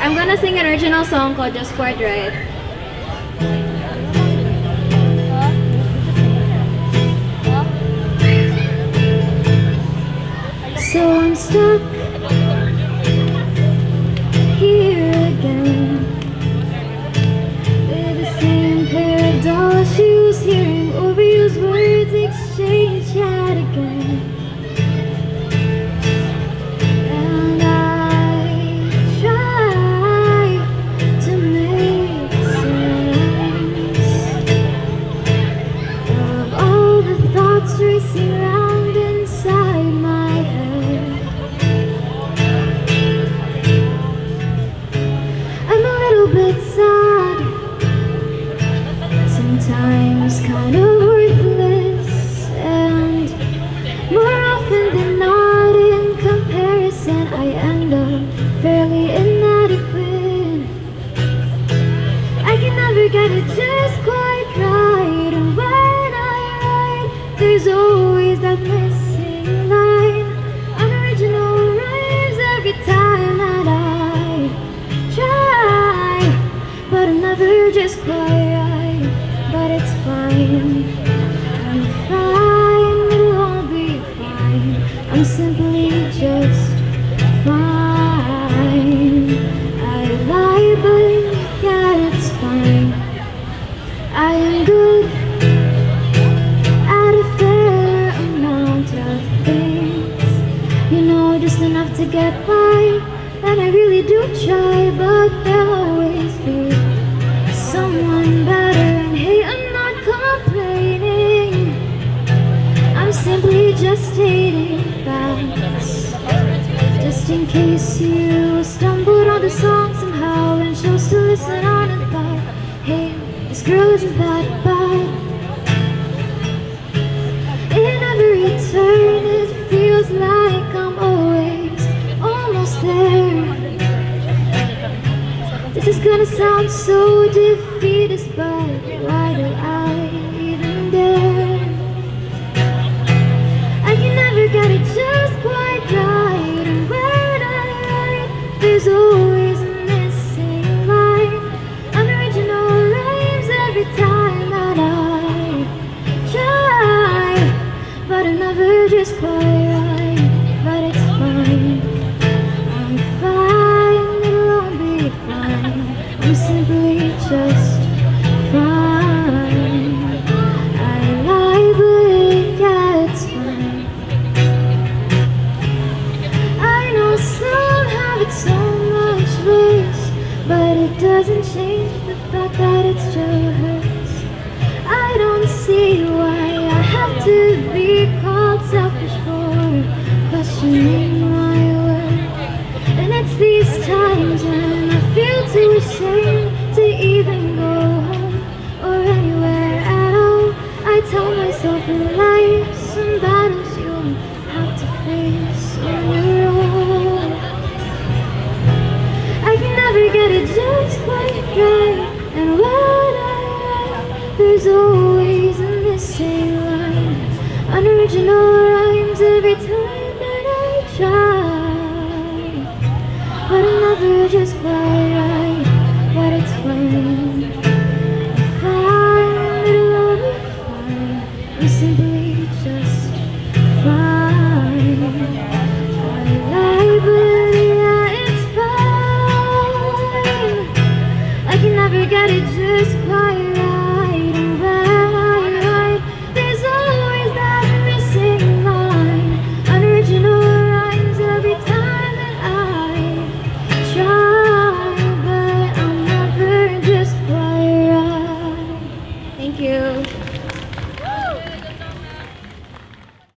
I'm gonna sing an original song called Just Quite Right. So I'm stuck here again with the same pair of doll shoes, hearing overused words exchange yet again. And I try to make sense of all the thoughts racing around inside my head. I'm a little bit sad, sometimes kind of worthless, and more often than not, in comparison, I end up fairly inadequate. I can never get it just quite right, and when I write, there's always that missing line. Unoriginal rhymes every time that I try, but I'm never just quite right. But it's fine, I'm fine, it'll all be fine. I'm simply just fine. I lie, but yeah, it's fine. I am good at a fair amount of things, you know, just enough to get by. And I really do try, but there'll always be someone better. And hey, I'm not complaining, I'm simply just stating facts, just in case you stumbled on the song somehow and chose to listen on and thought, hey, this girl isn't that bad. In every turn it feels like I'm always almost there. This is gonna sound so defeatist, but why do I even dare? I can never get it just quite right, and when I write, there's always a missing line. Unoriginal rhymes every time that I try, but I'm never just quite right. But it's fine, I'm fine, it'll all be fine. I'm simply just fine. I lie, but yeah, it's fine. I know some have it so much worse, but it doesn't change the fact that it still hurts. I don't see why I have to be called selfish for questioning my worth. And it's these times when I feel too ashamed to even go home or anywhere at all. I tell myself in life, some battles you'll have to face on your own. I can never get it just quite right, and when I write, there's always a missing line. Unoriginal rhymes every time that I try, but I'm never just quite right. But it's fine.